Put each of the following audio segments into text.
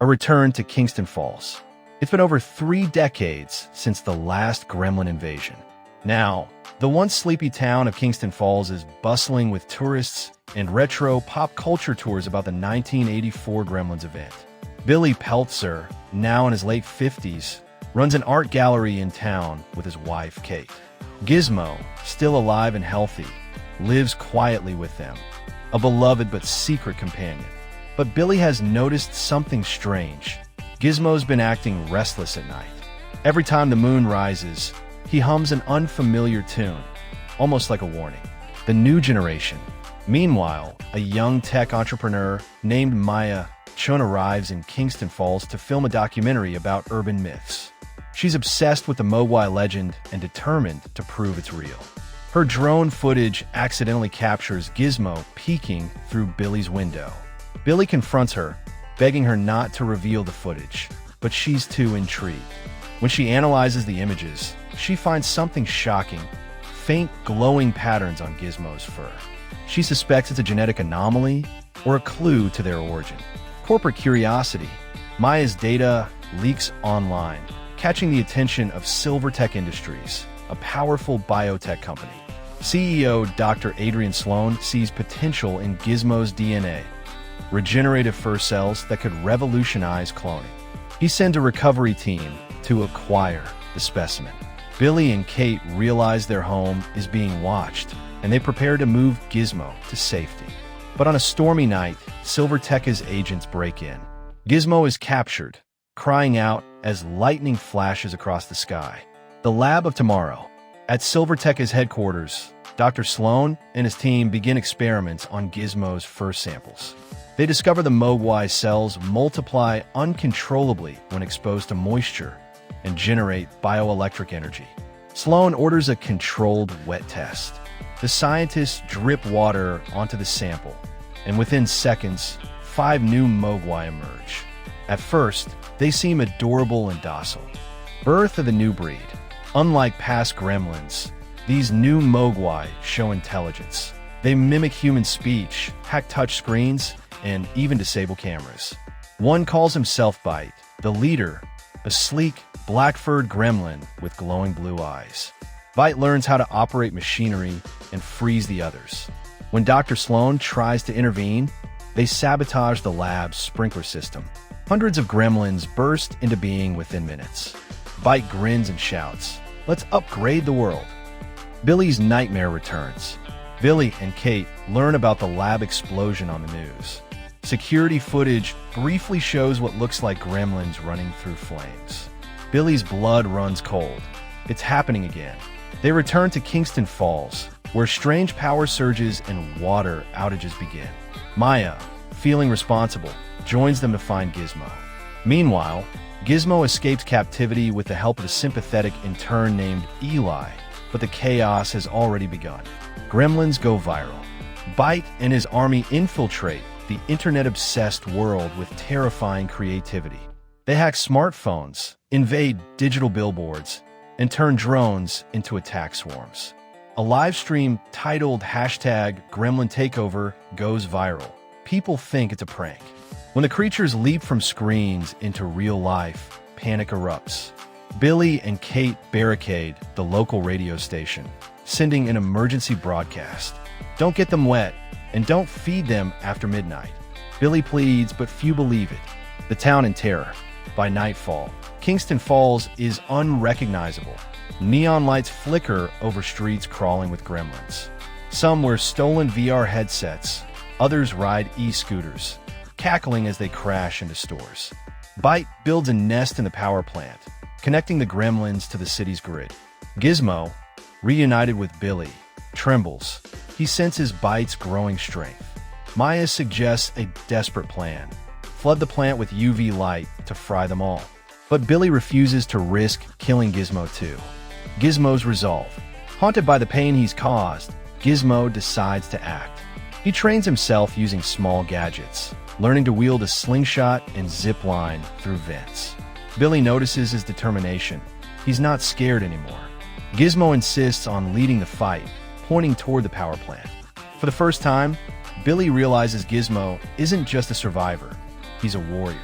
A return to Kingston Falls. It's been over 3 decades since the last Gremlin invasion. Now, the once sleepy town of Kingston Falls is bustling with tourists and retro pop culture tours about the 1984 Gremlins event. Billy Peltzer, now in his late 50s, runs an art gallery in town with his wife, Kate. Gizmo, still alive and healthy, lives quietly with them, a beloved but secret companion. But Billy has noticed something strange. Gizmo's been acting restless at night. Every time the moon rises, he hums an unfamiliar tune, almost like a warning. The new generation. Meanwhile, a young tech entrepreneur named Maya Chun arrives in Kingston Falls to film a documentary about urban myths. She's obsessed with the Mogwai legend and determined to prove it's real. Her drone footage accidentally captures Gizmo peeking through Billy's window. Billy confronts her, begging her not to reveal the footage, but she's too intrigued. When she analyzes the images, she finds something shocking: faint glowing patterns on Gizmo's fur. She suspects it's a genetic anomaly or a clue to their origin. Corporate curiosity. Maya's data leaks online, catching the attention of Silvertech Industries, a powerful biotech company. CEO Dr. Adrian Sloan sees potential in Gizmo's DNA, regenerative fur cells that could revolutionize cloning. He sends a recovery team to acquire the specimen. Billy and Kate realize their home is being watched, and they prepare to move Gizmo to safety. But on a stormy night, Silvertech's agents break in. Gizmo is captured, crying out as lightning flashes across the sky. The lab of tomorrow. At Silvertech's headquarters, Dr. Sloan and his team begin experiments on Gizmo's fur samples. They discover the Mogwai cells multiply uncontrollably when exposed to moisture and generate bioelectric energy. Sloan orders a controlled wet test. The scientists drip water onto the sample, and within seconds, 5 new Mogwai emerge. At first, they seem adorable and docile. Birth of the new breed. Unlike past Gremlins, these new Mogwai show intelligence. They mimic human speech, hack touch screens, and even disable cameras. One calls himself Bite, the leader, a sleek, black-furred gremlin with glowing blue eyes. Bite learns how to operate machinery and frees the others. When Dr. Sloan tries to intervene, they sabotage the lab's sprinkler system. Hundreds of gremlins burst into being within minutes. Bite grins and shouts, "Let's upgrade the world." Billy's nightmare returns. Billy and Kate learn about the lab explosion on the news. Security footage briefly shows what looks like gremlins running through flames. Billy's blood runs cold. It's happening again. They return to Kingston Falls, where strange power surges and water outages begin. Maya, feeling responsible, joins them to find Gizmo. Meanwhile, Gizmo escapes captivity with the help of a sympathetic intern named Eli, but the chaos has already begun. Gremlins go viral. Bite and his army infiltrate the internet-obsessed world with terrifying creativity. They hack smartphones, invade digital billboards, and turn drones into attack swarms. A live stream titled #Gremlin Takeover goes viral. People think it's a prank. When the creatures leap from screens into real life, panic erupts. Billy and Kate barricade the local radio station, sending an emergency broadcast. Don't get them wet, and don't feed them after midnight. Billy pleads, but few believe it. The town in terror. By nightfall, Kingston Falls is unrecognizable. Neon lights flicker over streets crawling with gremlins. Some wear stolen VR headsets, others ride e-scooters, cackling as they crash into stores. Bite builds a nest in the power plant, connecting the gremlins to the city's grid. Gizmo, reunited with Billy, trembles. He senses Bite's growing strength. Maya suggests a desperate plan: flood the plant with UV light to fry them all. But Billy refuses to risk killing Gizmo too. Gizmo's resolve. Haunted by the pain he's caused, Gizmo decides to act. He trains himself using small gadgets, learning to wield a slingshot and zip line through vents. Billy notices his determination. He's not scared anymore. Gizmo insists on leading the fight, pointing toward the power plant. For the first time, Billy realizes Gizmo isn't just a survivor, he's a warrior.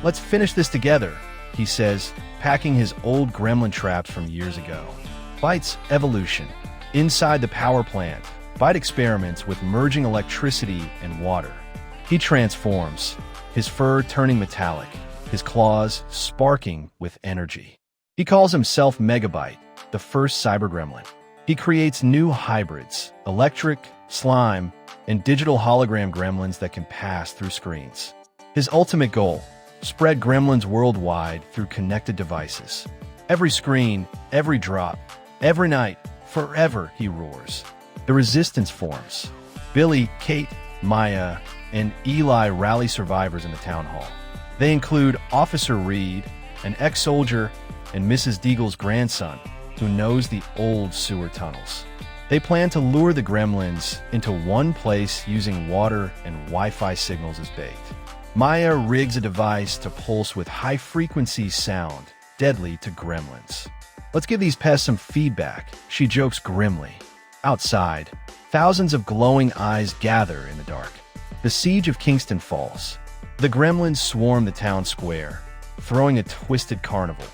Let's finish this together, he says, packing his old gremlin traps from years ago. Bite's evolution. Inside the power plant, Bite experiments with merging electricity and water. He transforms, his fur turning metallic, his claws sparking with energy. He calls himself Megabyte, the first cyber gremlin. He creates new hybrids, electric, slime, and digital hologram gremlins that can pass through screens. His ultimate goal: spread gremlins worldwide through connected devices. Every screen, every drop, every night, forever, he roars. The resistance forms. Billy, Kate, Maya, and Eli rally survivors in the town hall. They include Officer Reed, an ex-soldier, and Mrs. Deagle's grandson, who knows the old sewer tunnels. They plan to lure the gremlins into one place using water and Wi-Fi signals as bait. Maya rigs a device to pulse with high-frequency sound, deadly to gremlins. Let's give these pests some feedback, she jokes grimly. Outside, thousands of glowing eyes gather in the dark. The siege of Kingston Falls. The gremlins swarm the town square, throwing a twisted carnival.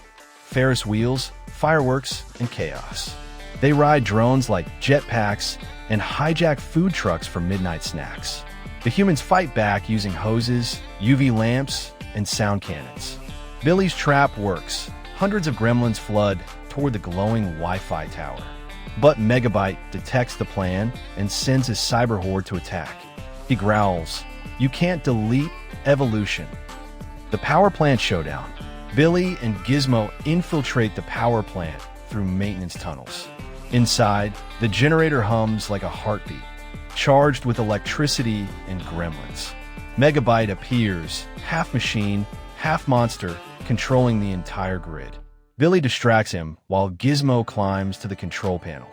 Ferris wheels, fireworks, and chaos. They ride drones like jetpacks and hijack food trucks for midnight snacks. The humans fight back using hoses, UV lamps, and sound cannons. Billy's trap works. Hundreds of gremlins flood toward the glowing Wi-Fi tower. But Megabyte detects the plan and sends his cyber horde to attack. He growls, "You can't delete evolution." The power plant showdown. Billy and Gizmo infiltrate the power plant through maintenance tunnels. Inside, the generator hums like a heartbeat, charged with electricity and gremlins. Megabyte appears, half machine, half monster, controlling the entire grid. Billy distracts him while Gizmo climbs to the control panel.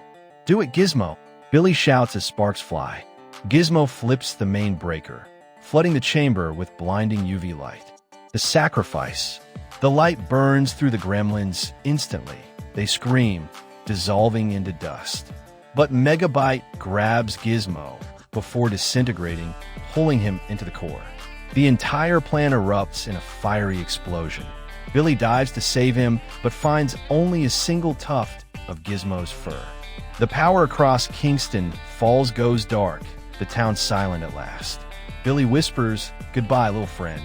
"Do it, Gizmo!" Billy shouts as sparks fly. Gizmo flips the main breaker, flooding the chamber with blinding UV light. The sacrifice. The light burns through the gremlins instantly. They scream, dissolving into dust. But Megabyte grabs Gizmo before disintegrating, pulling him into the core. The entire plan erupts in a fiery explosion. Billy dives to save him, but finds only a single tuft of Gizmo's fur. The power across Kingston Falls goes dark, the town silent at last. Billy whispers, "Goodbye, little friend."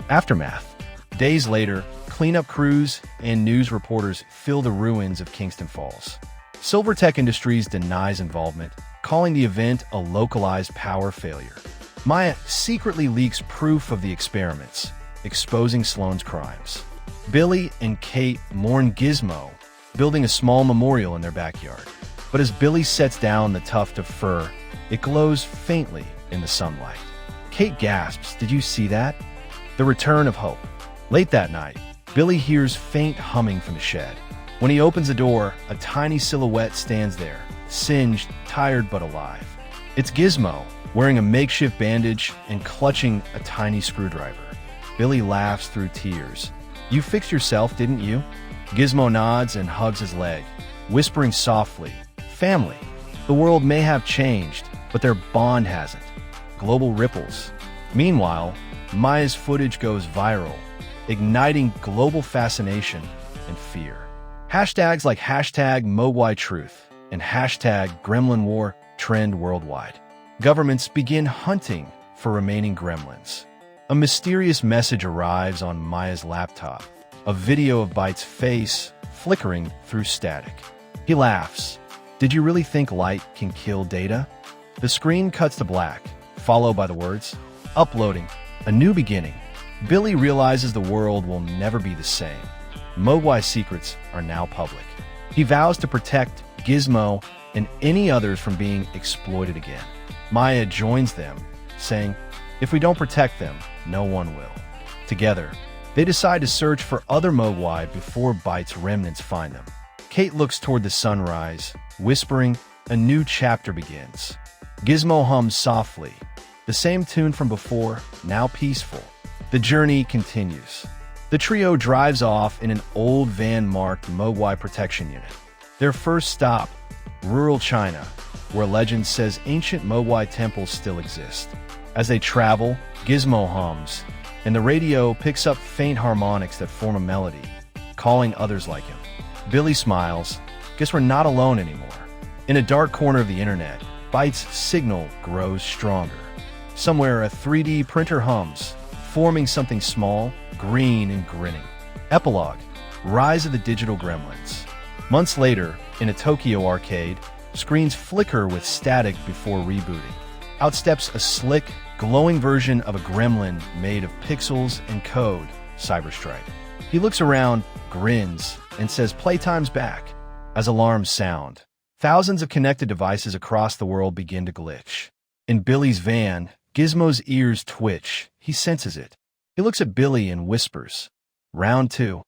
Aftermath. Days later, cleanup crews and news reporters fill the ruins of Kingston Falls. Silvertech Industries denies involvement, calling the event a localized power failure. Maya secretly leaks proof of the experiments, exposing Sloane's crimes. Billy and Kate mourn Gizmo, building a small memorial in their backyard. But as Billy sets down the tuft of fur, it glows faintly in the sunlight. Kate gasps, "Did you see that?" The return of hope. Late that night, Billy hears faint humming from the shed. When he opens the door, a tiny silhouette stands there, singed, tired but alive. It's Gizmo, wearing a makeshift bandage and clutching a tiny screwdriver. Billy laughs through tears. "You fixed yourself, didn't you?" Gizmo nods and hugs his leg, whispering softly, "Family. The world may have changed, but their bond hasn't." Global ripples. Meanwhile, Maya's footage goes viral, igniting global fascination and fear. Hashtags like hashtag Mogwai Truth and hashtag Gremlin War trend worldwide. Governments begin hunting for remaining gremlins. A mysterious message arrives on Maya's laptop, a video of Bite's face flickering through static. He laughs. "Did you really think light can kill data?" The screen cuts to black, followed by the words, "Uploading. A new beginning." Billy realizes the world will never be the same. Mogwai's secrets are now public. He vows to protect Gizmo and any others from being exploited again. Maya joins them, saying, "If we don't protect them, no one will." Together, they decide to search for other Mogwai before Bite's remnants find them. Kate looks toward the sunrise, whispering, "A new chapter begins." Gizmo hums softly, the same tune from before, now peaceful. The journey continues. The trio drives off in an old van marked Mogwai Protection Unit. Their first stop, rural China, where legend says ancient Mogwai temples still exist. As they travel, Gizmo hums, and the radio picks up faint harmonics that form a melody, calling others like him. Billy smiles. Guess we're not alone anymore. In a dark corner of the internet, Byte's signal grows stronger. Somewhere, a 3D printer hums, forming something small, green, and grinning. Epilogue: Rise of the Digital Gremlins. Months later, in a Tokyo arcade, screens flicker with static before rebooting. Out steps a slick, glowing version of a gremlin made of pixels and code, Cyberstrike. He looks around, grins, and says playtime's back. As alarms sound, thousands of connected devices across the world begin to glitch. In Billy's van, Gizmo's ears twitch. He senses it. He looks at Billy and whispers, "Round 2."